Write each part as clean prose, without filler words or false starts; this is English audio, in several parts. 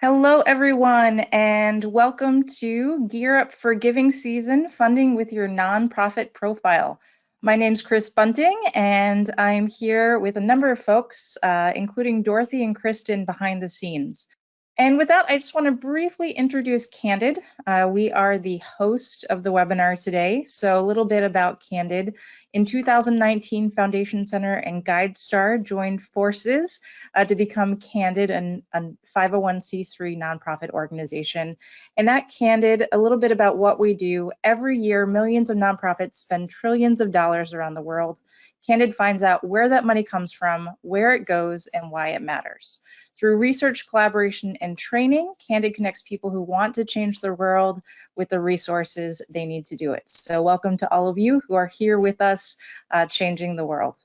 Hello, everyone, and welcome to Gear Up for Giving Season, Funding with Your Nonprofit Profile. My name's Chris Bunting, and I'm here with a number of folks, including Dorothy and Kristen behind the scenes. And with that, I just want to briefly introduce Candid. We are the host of the webinar today. So a little bit about Candid. In 2019, Foundation Center and GuideStar joined forces to become Candid, a 501c3 nonprofit organization. And at Candid, a little bit about what we do. Every year, millions of nonprofits spend trillions of dollars around the world. Candid finds out where that money comes from, where it goes, and why it matters. Through research, collaboration, and training, Candid connects people who want to change the world with the resources they need to do it. So welcome to all of you who are here with us changing the world.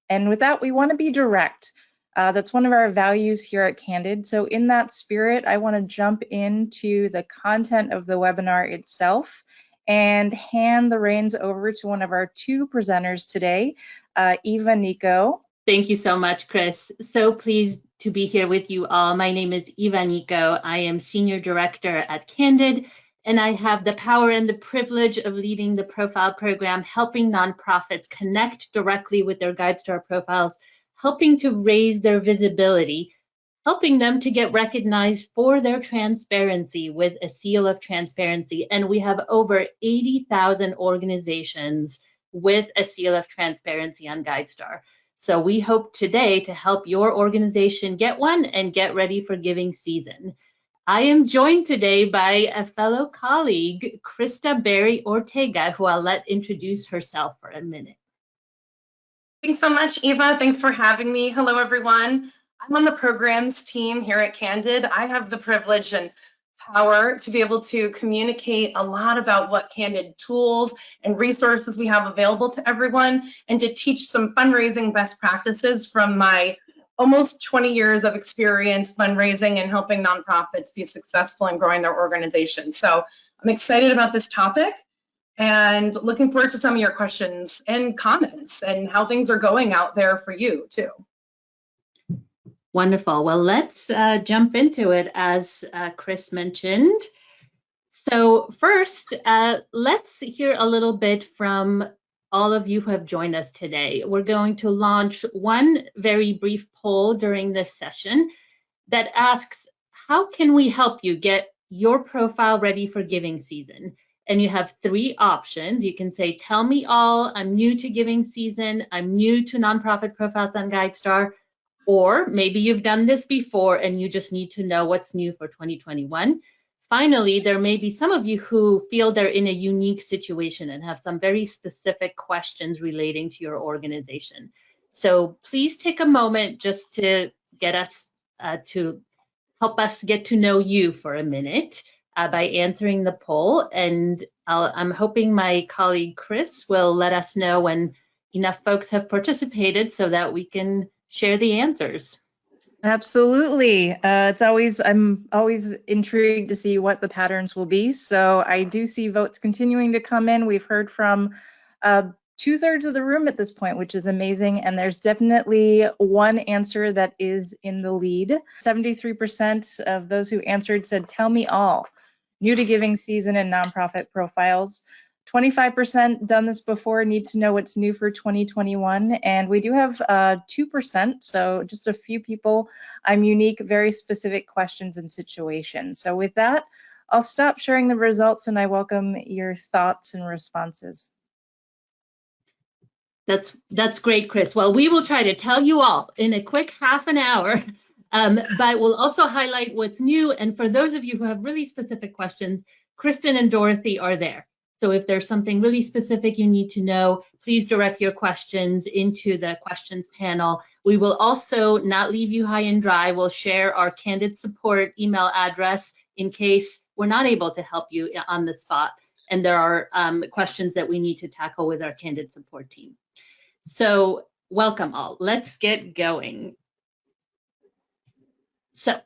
And with that, we want to be direct. That's one of our values here at Candid. So in that spirit, I want to jump into the content of the webinar itself and hand the reins over to one of our two presenters today, Eva Nico. Thank you so much, Chris. So pleased to be here with you all. My name is Eva Nico. I am Senior Director at Candid, and I have the power and the privilege of leading the profile program, helping nonprofits connect directly with their GuideStar profiles, helping to raise their visibility, helping them to get recognized for their transparency with a seal of transparency. And we have over 80,000 organizations with a seal of transparency on GuideStar. So we hope today to help your organization get one and get ready for giving season. I am joined today by a fellow colleague, Krista Berry Ortega, who I'll let introduce herself for a minute. Thanks so much, Eva. Thanks for having me. Hello, everyone. I'm on the programs team here at Candid. I have the privilege and power to be able to communicate a lot about what Candid tools and resources we have available to everyone, and to teach some fundraising best practices from my almost 20 years of experience fundraising and helping nonprofits be successful in growing their organization. So I'm excited about this topic and looking forward to some of your questions and comments and how things are going out there for you too. Wonderful. Well, let's jump into it, as Chris mentioned. So first, let's hear a little bit from all of you who have joined us today. We're going to launch one very brief poll during this session that asks, how can we help you get your profile ready for giving season? And you have three options. You can say, tell me all, I'm new to giving season, I'm new to nonprofit profiles on GuideStar, or maybe you've done this before and you just need to know what's new for 2021. Finally, there may be some of you who feel they're in a unique situation and have some very specific questions relating to your organization. So please take a moment just to get us, to help us get to know you for a minute by answering the poll. And I'm hoping my colleague Chris will let us know when enough folks have participated so that we can share the answers. Absolutely. I'm always intrigued to see what the patterns will be. So I do see votes continuing to come in. We've heard from 2/3 of the room at this point, which is amazing. And there's definitely one answer that is in the lead. 73% of those who answered said, tell me all. New to giving season and nonprofit profiles. 25% done this before, need to know what's new for 2021. And we do have 2%, so just a few people. I'm unique, very specific questions and situations. So with that, I'll stop sharing the results and I welcome your thoughts and responses. That's great, Chris. Well, we will try to tell you all in a quick half an hour, but we'll also highlight what's new. And for those of you who have really specific questions, Kristen and Dorothy are there. So if there's something really specific you need to know, please direct your questions into the questions panel. We will also not leave you high and dry. We'll share our Candid support email address in case we're not able to help you on the spot and there are questions that we need to tackle with our Candid support team. So welcome all. Let's get going. So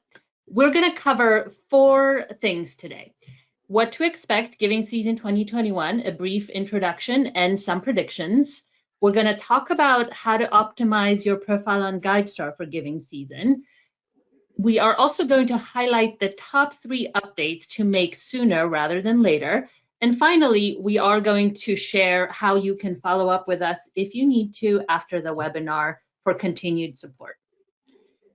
we're going to cover 4 things today. What to expect giving season 2021, a brief introduction and some predictions. We're going to talk about how to optimize your profile on GuideStar for giving season. We are also going to highlight the top 3 updates to make sooner rather than later. And finally, we are going to share how you can follow up with us if you need to after the webinar for continued support.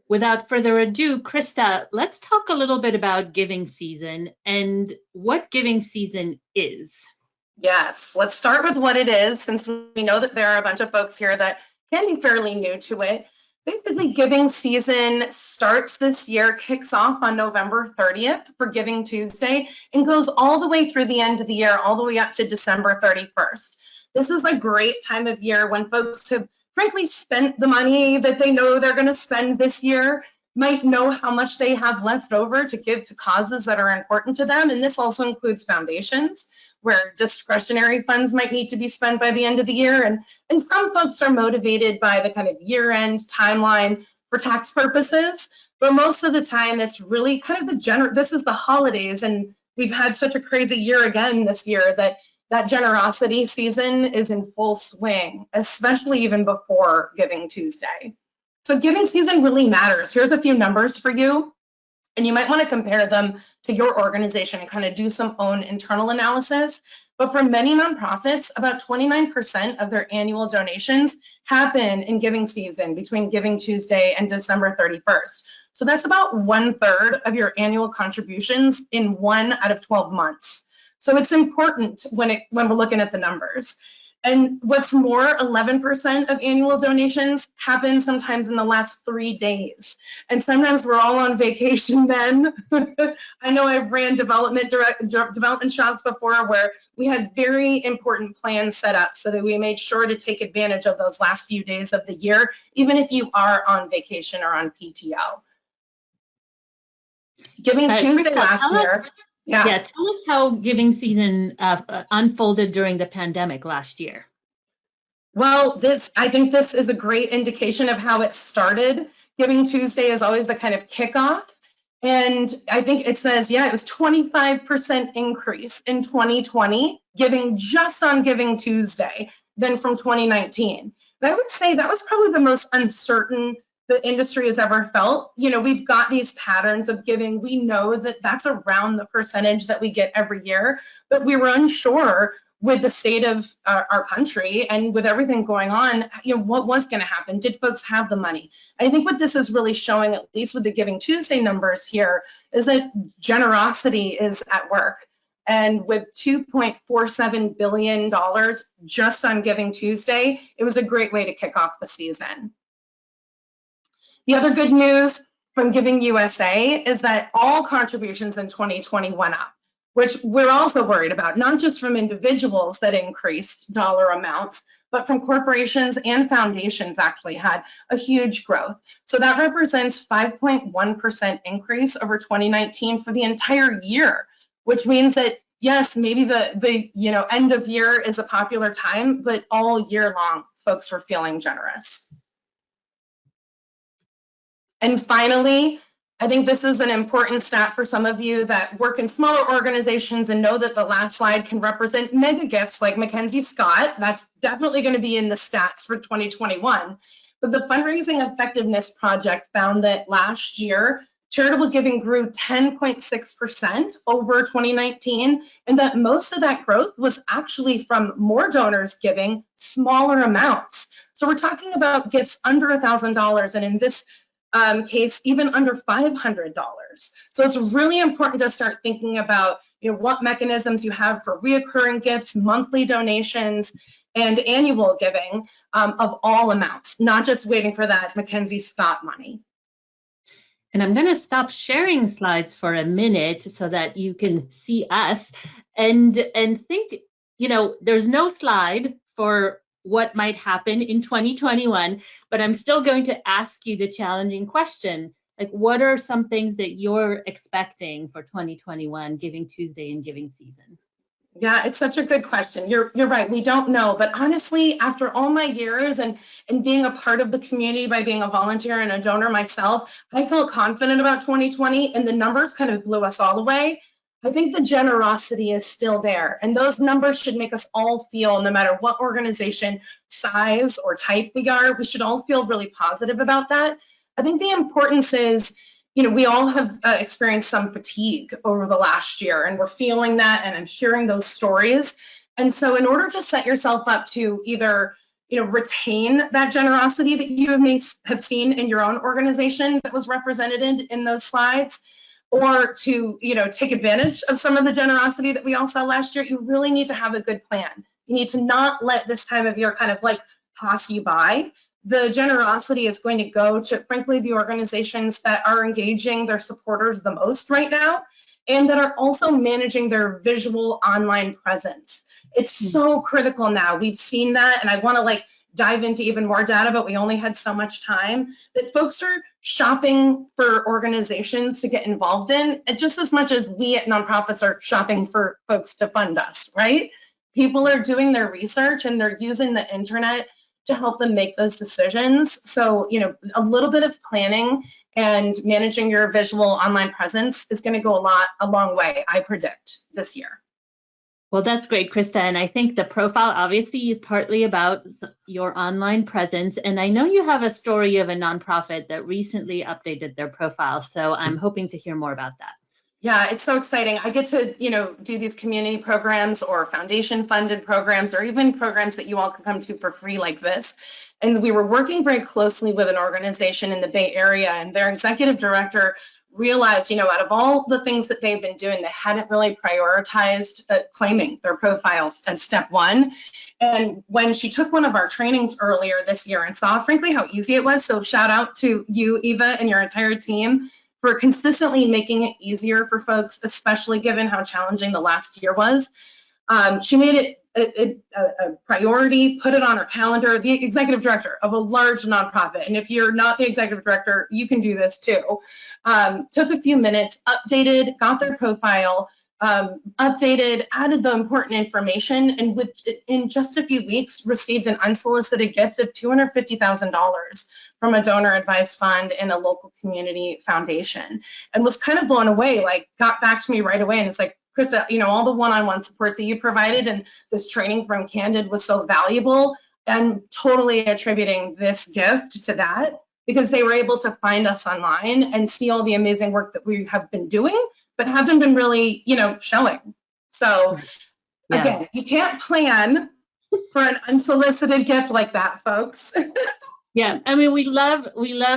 Without further ado, Krista, let's talk a little bit about giving season and what giving season is. Yes, let's start with what it is, since we know that there are a bunch of folks here that can be fairly new to it. Basically, giving season starts this year, kicks off on November 30th for Giving Tuesday, and goes all the way through the end of the year, all the way up to December 31st. This is a great time of year when folks have frankly spent the money that they know they're going to spend this year, might know how much they have left over to give to causes that are important to them. And this also includes foundations, where discretionary funds might need to be spent by the end of the year. And some folks are motivated by the kind of year-end timeline for tax purposes. But most of the time, it's really kind of this is the holidays. And we've had such a crazy year again this year that generosity season is in full swing, especially even before Giving Tuesday. So giving season really matters. Here's a few numbers for you, and you might want to compare them to your organization and kind of do some own internal analysis. But for many nonprofits, about 29% of their annual donations happen in giving season between Giving Tuesday and December 31st. So that's about 1/3 of your annual contributions in 1 out of 12 months. So it's important when we're looking at the numbers. And what's more, 11% of annual donations happen sometimes in the last 3 days. And sometimes we're all on vacation then. I know I've ran development shops before where we had very important plans set up so that we made sure to take advantage of those last few days of the year, even if you are on vacation or on PTO. Giving Tuesday last year. Yeah, tell us how giving season unfolded during the pandemic last year. Well, I think this is a great indication of how it started. Giving Tuesday is always the kind of kickoff. And I think it says, yeah, it was 25% increase in 2020, giving just on Giving Tuesday, than from 2019. But I would say that was probably the most uncertain the industry has ever felt. You know, we've got these patterns of giving. We know that that's around the percentage that we get every year, but we were unsure with the state of our country and with everything going on, you know, what was going to happen? Did folks have the money? I think what this is really showing, at least with the Giving Tuesday numbers here, is that generosity is at work. And with $2.47 billion just on Giving Tuesday, it was a great way to kick off the season. The other good news from Giving USA is that all contributions in 2020 went up, which we're also worried about, not just from individuals that increased dollar amounts, but from corporations and foundations actually had a huge growth. So that represents 5.1% increase over 2019 for the entire year, which means that, yes, maybe the end of year is a popular time, but all year long, folks were feeling generous. And finally, I think this is an important stat for some of you that work in smaller organizations and know that the last slide can represent mega gifts like Mackenzie Scott. That's definitely going to be in the stats for 2021. But the Fundraising Effectiveness Project found that last year, charitable giving grew 10.6% over 2019, and that most of that growth was actually from more donors giving smaller amounts. So we're talking about gifts under $1,000, and in this case, even under $500. So it's really important to start thinking about, you know, what mechanisms you have for reoccurring gifts, monthly donations, and annual giving of all amounts, not just waiting for that Mackenzie Scott money. And I'm going to stop sharing slides for a minute so that you can see us and think, you know, there's no slide for what might happen in 2021, but I'm still going to ask you the challenging question, like what are some things that you're expecting for 2021 Giving Tuesday and giving season? Yeah, it's such a good question. You're right, we don't know, but honestly, after all my years and being a part of the community by being a volunteer and a donor myself, I felt confident about 2020, and the numbers kind of blew us all away. I think the generosity is still there, and those numbers should make us all feel, no matter what organization size or type we are, we should all feel really positive about that. I think the importance is we all have experienced some fatigue over the last year, and we're feeling that, and I'm hearing those stories. And so in order to set yourself up to either retain that generosity that you may have seen in your own organization that was represented in those slides, or to take advantage of some of the generosity that we all saw last year, you really need to have a good plan. You need to not let this time of year kind of like pass you by. The generosity is going to go to, frankly, the organizations that are engaging their supporters the most right now, and that are also managing their visual online presence. It's so critical now. We've seen that, and I want to dive into even more data, but we only had so much time, that folks are shopping for organizations to get involved in just as much as we at nonprofits are shopping for folks to fund us, right? People are doing their research and they're using the internet to help them make those decisions. So, a little bit of planning and managing your visual online presence is going to go a long way, I predict, this year. Well, that's great, Krista. And I think the profile obviously is partly about your online presence. And I know you have a story of a nonprofit that recently updated their profile. So I'm hoping to hear more about that. Yeah, it's so exciting. I get to, do these community programs or foundation funded programs, or even programs that you all can come to for free like this. And we were working very closely with an organization in the Bay Area, and their executive director realized, out of all the things that they've been doing, they hadn't really prioritized claiming their profiles as step one. And when she took one of our trainings earlier this year and saw, frankly, how easy it was, so shout out to you, Eva, and your entire team for consistently making it easier for folks, especially given how challenging the last year was. She made it a priority, put it on her calendar, the executive director of a large nonprofit. And if you're not the executive director, you can do this too. Took a few minutes, updated, got their profile, updated, added the important information, and in just a few weeks received an unsolicited gift of $250,000 from a donor advised fund in a local community foundation, and was kind of blown away, got back to me right away. And it's like, Krista, all the one-on-one support that you provided and this training from Candid was so valuable. I'm totally attributing this gift to that, because they were able to find us online and see all the amazing work that we have been doing, but haven't been really, showing. So again, you can't plan for an unsolicited gift like that, folks. Yeah, I mean, we love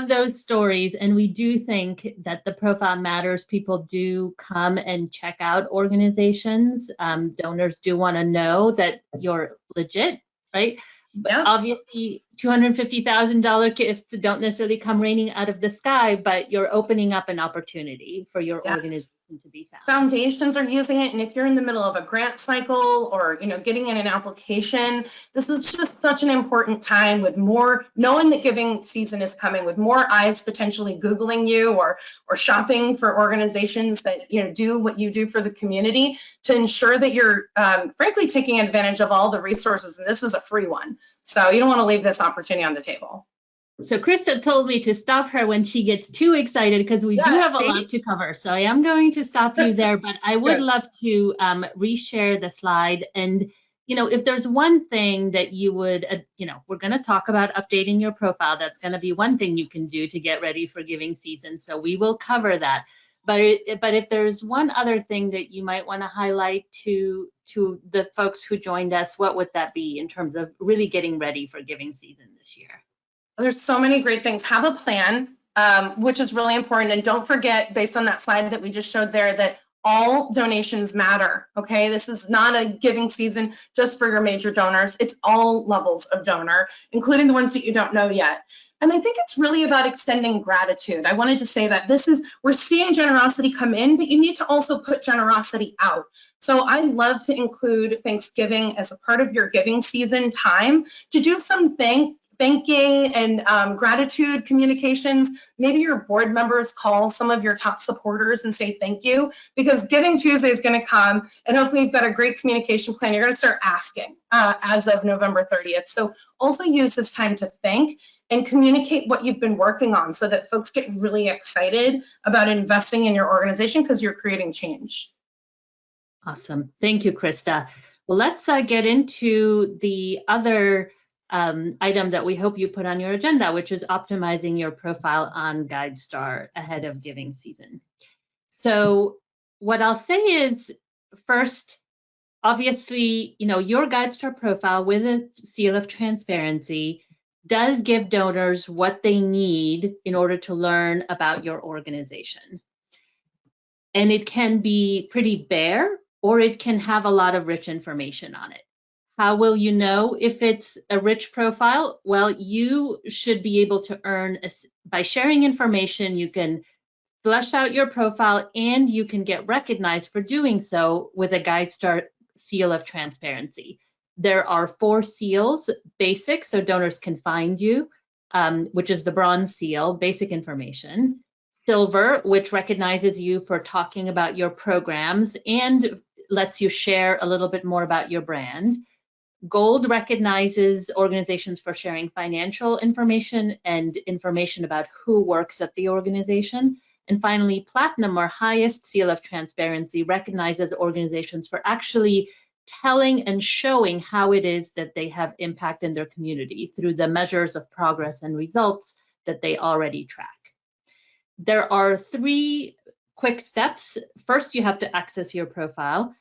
those stories, and we do think that the profile matters. People do come and check out organizations. Donors do want to know that you're legit, right? Yeah. Obviously, $250,000 gifts don't necessarily come raining out of the sky, but you're opening up an opportunity for your organization to be found. Foundations are using it, and if you're in the middle of a grant cycle or getting in an application, this is just such an important time, with more knowing that giving season is coming, with more eyes potentially Googling you or shopping for organizations that do what you do for the community, to ensure that you're frankly taking advantage of all the resources, and this is a free one. So you don't want to leave this opportunity on the table. So Krista told me to stop her when she gets too excited, because we do have a lot to cover. So I am going to stop you there, but I would love to reshare the slide. And, if there's one thing that you would, we're going to talk about updating your profile. That's going to be one thing you can do to get ready for giving season. So we will cover that. But if there's one other thing that you might want to highlight to the folks who joined us, what would that be in terms of really getting ready for giving season this year? There's so many great things. Have a plan, which is really important. And don't forget, based on that slide that we just showed there, that all donations matter, okay? This is not a giving season just for your major donors. It's all levels of donor, including the ones that you don't know yet. And I think it's really about extending gratitude. I wanted to say that we're seeing generosity come in, but you need to also put generosity out. So I love to include Thanksgiving as a part of your giving season time to do some thanking and gratitude communications. Maybe your board members call some of your top supporters and say thank you, because Giving Tuesday is going to come, and hopefully you've got a great communication plan. You're going to start asking as of November 30th. So also use this time to thank and communicate what you've been working on, so that folks get really excited about investing in your organization, because you're creating change. Awesome. Thank you, Krista. Well, let's get into the other item that we hope you put on your agenda, which is optimizing your profile on GuideStar ahead of giving season. So what I'll say is, first, obviously, your GuideStar profile with a seal of transparency does give donors what they need in order to learn about your organization. And it can be pretty bare, or it can have a lot of rich information on it. How will you know if it's a rich profile? Well, you should be able to earn, by sharing information, you can flesh out your profile and you can get recognized for doing so with a GuideStar seal of transparency. There are 4 seals: basic, so donors can find you, which is the bronze seal, basic information; silver, which recognizes you for talking about your programs and lets you share a little bit more about your brand; gold recognizes organizations for sharing financial information and information about who works at the organization; and finally, platinum, or highest seal of transparency, recognizes organizations for actually telling and showing how it is that they have impact in their community through the measures of progress and results that they already track. There are 3 quick steps. First, you have to access your profile.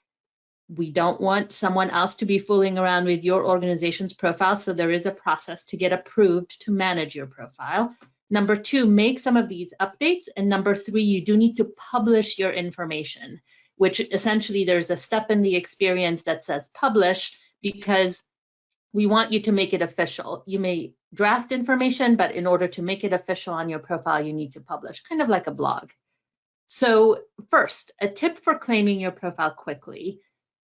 We don't want someone else to be fooling around with your organization's profile, so there is a process to get approved to manage your profile. Number 2, make some of these updates. And number 3, you do need to publish your information, which essentially there's a step in the experience that says publish, because we want you to make it official. You may draft information, but in order to make it official on your profile, you need to publish, kind of like a blog. So first, a tip for claiming your profile quickly.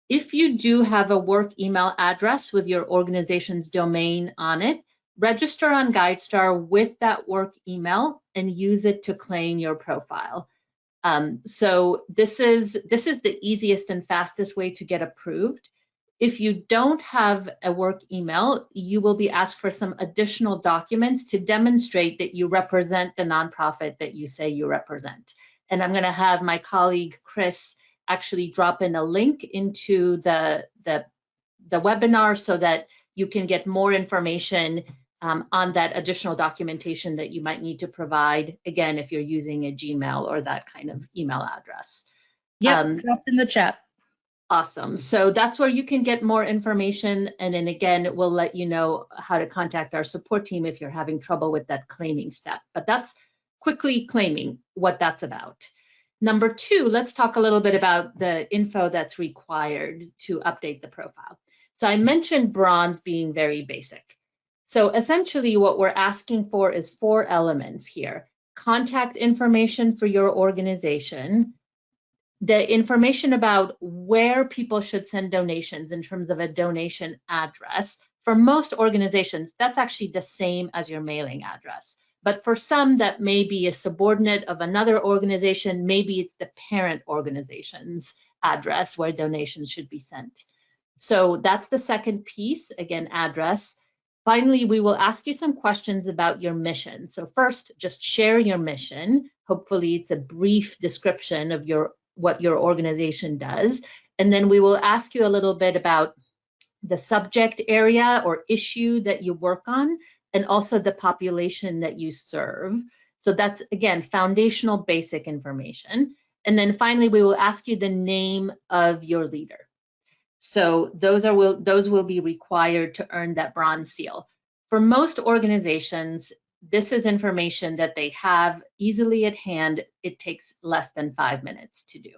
If you do have a work email address with your organization's domain on it, register on GuideStar with that work email and use it to claim your profile. So this is the easiest and fastest way to get approved. If you don't have a work email, you will be asked for some additional documents to demonstrate that you represent the nonprofit that you say you represent. And I'm going to have my colleague Chris actually drop in a link into the webinar so that you can get more information on that additional documentation that you might need to provide, again, if you're using a Gmail or that kind of email address. Yep, dropped in the chat. Awesome. So that's where you can get more information. And then again, we'll let you know how to contact our support team if you're having trouble with that claiming step. But that's quickly claiming what that's about. Number 2, let's talk a little bit about the info that's required to update the profile. So I mentioned bronze being very basic. So essentially what we're asking for is 4 elements here: contact information for your organization, the information about where people should send donations in terms of a donation address. For most organizations, that's actually the same as your mailing address. But for some, that may be a subordinate of another organization. Maybe it's the parent organization's address where donations should be sent. So that's the second piece, again, address. Finally, we will ask you some questions about your mission. So first, just share your mission. Hopefully it's a brief description of what your organization does. And then we will ask you a little bit about the subject area or issue that you work on, and also the population that you serve. So that's, again, foundational basic information. And then finally, we will ask you the name of your leader. So those will be required to earn that bronze seal. For most organizations, this is information that they have easily at hand. It takes less than 5 minutes to do.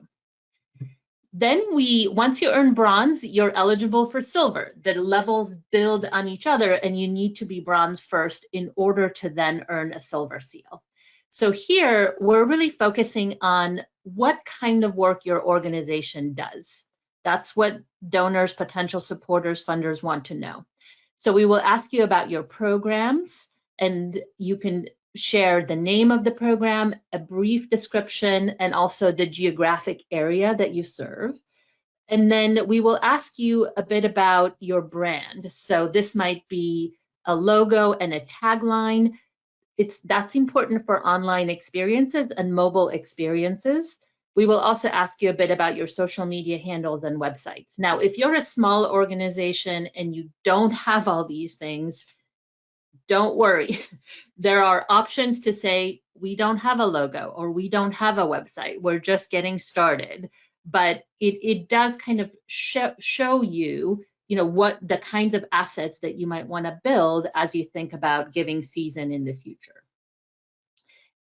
Then once you earn bronze, you're eligible for silver. The levels build on each other, and you need to be bronze first in order to then earn a silver seal. So here, we're really focusing on what kind of work your organization does. That's what donors, potential supporters, funders want to know. So we will ask you about your programs, and you can share the name of the program, a brief description, and also the geographic area that you serve. And then we will ask you a bit about your brand. So this might be a logo and a tagline. That's important for online experiences and mobile experiences. We will also ask you a bit about your social media handles and websites. Now, if you're a small organization and you don't have all these things, don't worry. There are options to say, we don't have a logo or we don't have a website. We're just getting started. But it does kind of show you, what the kinds of assets that you might want to build as you think about giving season in the future.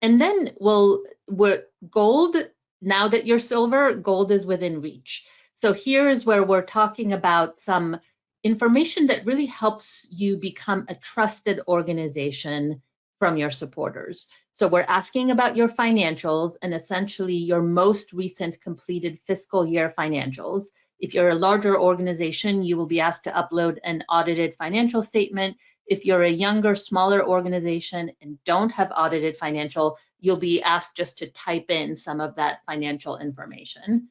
And then we're gold. Now that you're silver, gold is within reach. So here is where we're talking about some information that really helps you become a trusted organization from your supporters. So we're asking about your financials and essentially your most recent completed fiscal year financials. If you're a larger organization, you will be asked to upload an audited financial statement. If you're a younger, smaller organization and don't have audited financial, you'll be asked just to type in some of that financial information.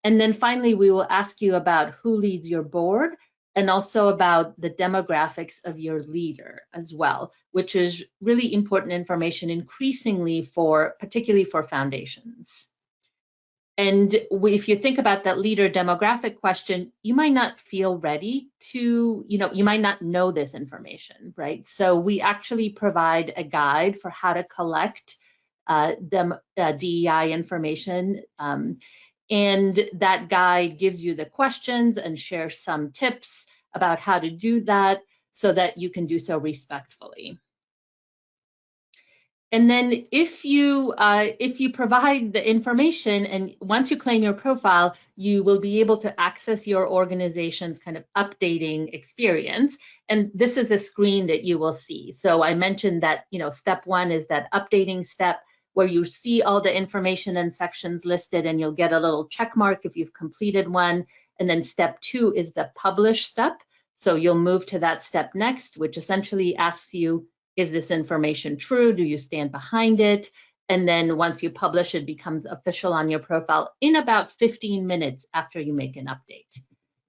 And then finally, we will ask you about who leads your board and also about the demographics of your leader as well, which is really important information increasingly particularly for foundations. And if you think about that leader demographic question, you might not feel ready to, you might not know this information, right? So we actually provide a guide for how to collect DEI information. And that guide gives you the questions and shares some tips about how to do that so that you can do so respectfully. And then if you provide the information and once you claim your profile, you will be able to access your organization's kind of updating experience. And this is a screen that you will see. So I mentioned that, step one is that updating step where you see all the information and sections listed and you'll get a little check mark if you've completed one. And then step two is the publish step. So you'll move to that step next, which essentially asks you, is this information true? Do you stand behind it? And then once you publish, it becomes official on your profile in about 15 minutes after you make an update.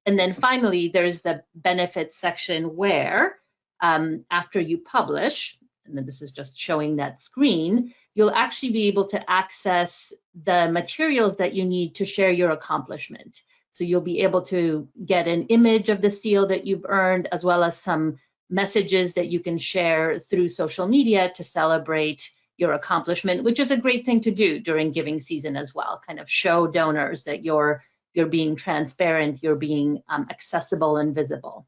And then finally, there's the benefits section where after you publish, and then this is just showing that screen, you'll actually be able to access the materials that you need to share your accomplishment. So you'll be able to get an image of the seal that you've earned, as well as some messages that you can share through social media to celebrate your accomplishment, which is a great thing to do during giving season as well. Kind of show donors that you're being transparent, you're being accessible and visible.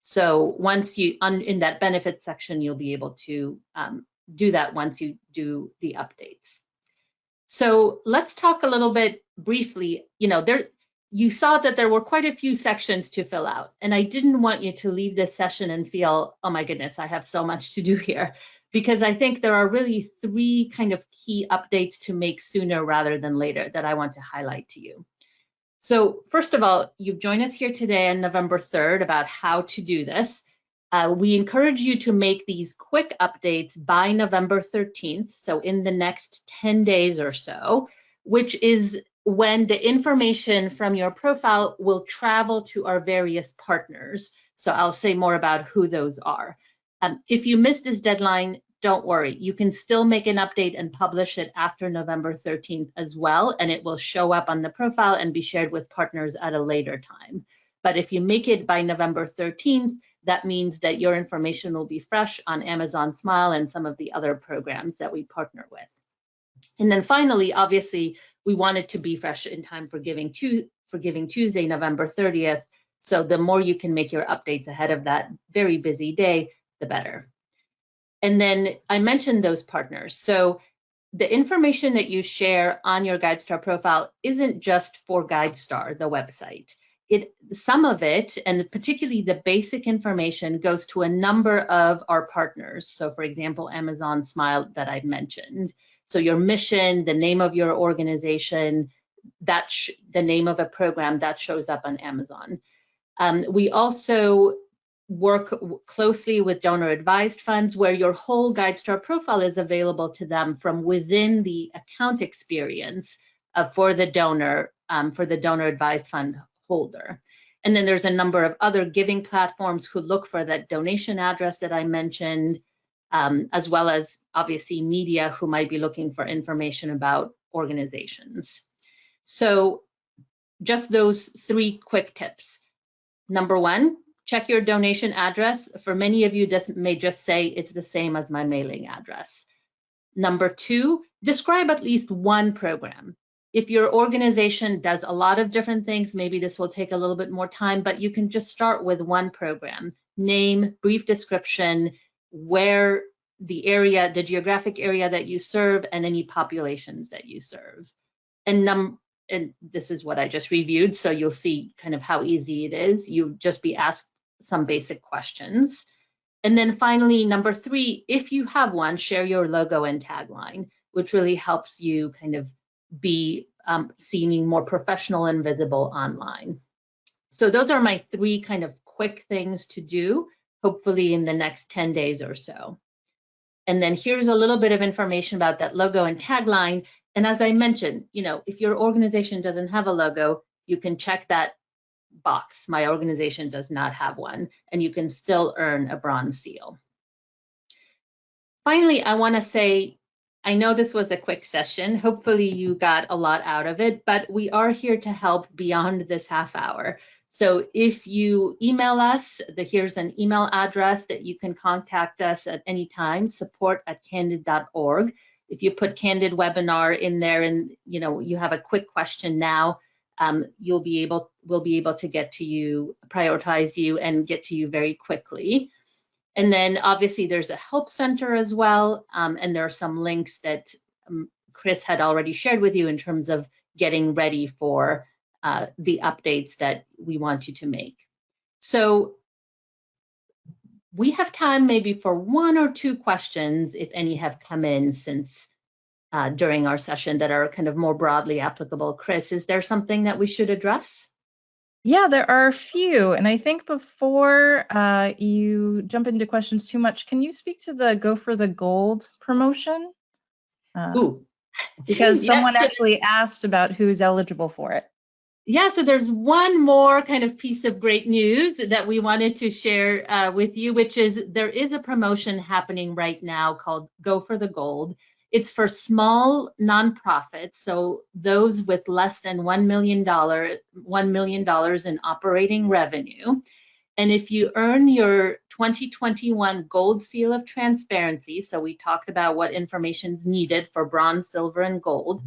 So once in that benefits section, you'll be able to do that once you do the updates. So let's talk a little bit briefly. You saw that there were quite a few sections to fill out, and I didn't want you to leave this session and feel, oh my goodness, I have so much to do here, because I think there are really three kind of key updates to make sooner rather than later that I want to highlight to you. So first of all, you've joined us here today on November 3rd about how to do this. We encourage you to make these quick updates by November 13th, so in the next 10 days or so, which is when the information from your profile will travel to our various partners. So I'll say more about who those are. If you missed this deadline, don't worry. You can still make an update and publish it after November 13th as well, and it will show up on the profile and be shared with partners at a later time. But if you make it by November 13th, that means that your information will be fresh on Amazon Smile and some of the other programs that we partner with. And then finally, obviously, we want it to be fresh in time for Giving Tuesday, November 30th. So the more you can make your updates ahead of that very busy day, the better. And then I mentioned those partners. So the information that you share on your GuideStar profile isn't just for GuideStar, the website. Some of it, and particularly the basic information, goes to a number of our partners. So for example, Amazon Smile that I've mentioned. So your mission, the name of your organization, the name of a program that shows up on Amazon. We also work closely with donor advised funds where your whole GuideStar profile is available to them from within the account experience for the donor advised fund holder. And then there's a number of other giving platforms who look for that donation address that I mentioned, as well as obviously media who might be looking for information about organizations. So just those three quick tips. Number one, check your donation address. For many of you, this may just say it's the same as my mailing address. Number 2, describe at least one program. If your organization does a lot of different things, maybe this will take a little bit more time, but you can just start with one program. Name, brief description, where the area, the geographic area that you serve, and any populations that you serve. And this is what I just reviewed, so you'll see kind of how easy it is. You'll just be asked some basic questions. And then finally, number 3, if you have one, share your logo and tagline, which really helps you kind of be seeming more professional and visible online. So those are my 3 kind of quick things to do, hopefully in the next 10 days or so. And then here's a little bit of information about that logo and tagline. And as I mentioned, you know, if your organization doesn't have a logo, you can check that box. My organization does not have one, and you can still earn a bronze seal. Finally, I want to say, I know this was a quick session. Hopefully you got a lot out of it, but we are here to help beyond this half hour. So if you email us, here's an email address that you can contact us at any time, support@candid.org. If you put Candid webinar in there and you have a quick question now, we'll be able to get to you, prioritize you, and get to you very quickly. And then obviously there's a help center as well, and there are some links that Chris had already shared with you in terms of getting ready for the updates that we want you to make. So we have time maybe for 1 or 2 questions, if any have come in since during our session that are kind of more broadly applicable. Chris, is there something that we should address? Yeah, there are a few. And I think before you jump into questions too much, can you speak to the Go for the Gold promotion? Ooh. Because someone actually asked about who's eligible for it. Yeah, so there's one more kind of piece of great news that we wanted to share with you, which is there is a promotion happening right now called Go for the Gold. It's for small nonprofits, so those with less than $1 million in operating revenue. And if you earn your 2021 Gold Seal of Transparency, so we talked about what information is needed for bronze, silver, and gold.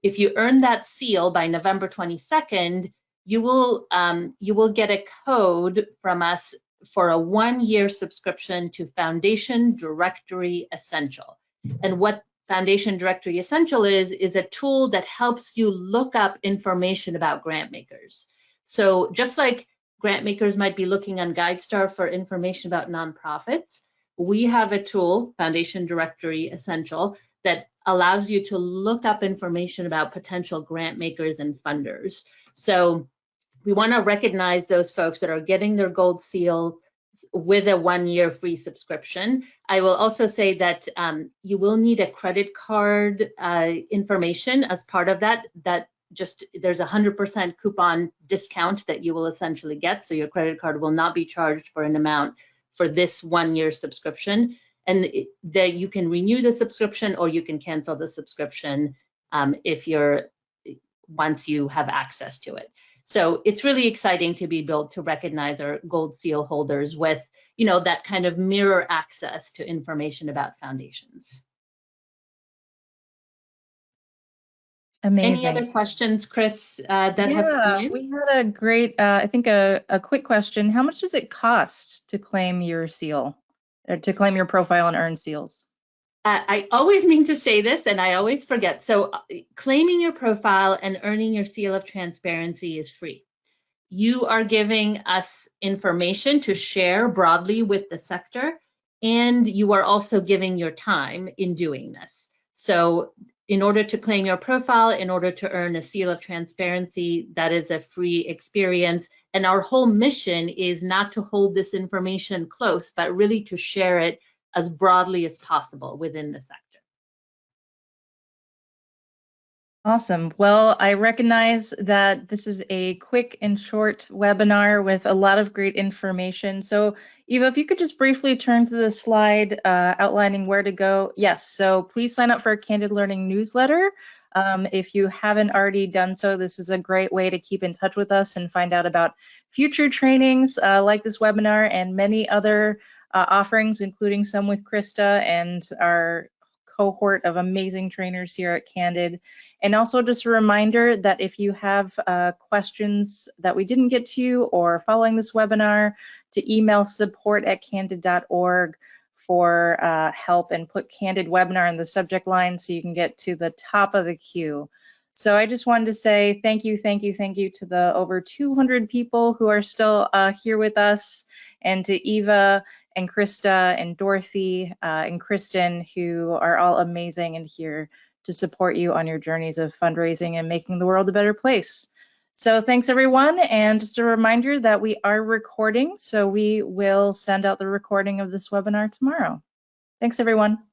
If you earn that seal by November 22nd, you will get a code from us for a 1-year subscription to Foundation Directory Essential. And what Foundation Directory Essential is a tool that helps you look up information about grant makers. So just like grant makers might be looking on GuideStar for information about nonprofits, we have a tool, Foundation Directory Essential, that allows you to look up information about potential grant makers and funders. So we want to recognize those folks that are getting their gold seal with a 1-year free subscription. I will also say that you will need a credit card information as part of that. There's a 100% coupon discount that you will essentially get. So your credit card will not be charged for an amount for this 1-year subscription. And that you can renew the subscription or you can cancel the subscription once you have access to it. So it's really exciting to be built to recognize our gold seal holders with, that kind of mirror access to information about foundations. Amazing. Any other questions, Chris, that have come in? We had a great, I think a quick question. How much does it cost to claim your seal? Or to claim your profile and earn seals? I always mean to say this and I always forget. So claiming your profile and earning your seal of transparency is free. You are giving us information to share broadly with the sector, and you are also giving your time in doing this. So in order to claim your profile, in order to earn a seal of transparency, that is a free experience. And our whole mission is not to hold this information close, but really to share it as broadly as possible within the sector. Awesome. Well, I recognize that this is a quick and short webinar with a lot of great information. So Eva, if you could just briefly turn to the slide outlining where to go. Yes, so please sign up for our Candid Learning newsletter. If you haven't already done so, this is a great way to keep in touch with us and find out about future trainings like this webinar and many other offerings, including some with Krista and our cohort of amazing trainers here at Candid. And also just a reminder that if you have questions that we didn't get to or following this webinar, to email support@candid.org for help, and put Candid webinar in the subject line so you can get to the top of the queue. So I just wanted to say thank you to the over 200 people who are still here with us, and to Eva and Krista and Dorothy and Kristen, who are all amazing and here to support you on your journeys of fundraising and making the world a better place. So thanks everyone, and just a reminder that we are recording, so we will send out the recording of this webinar tomorrow. Thanks everyone.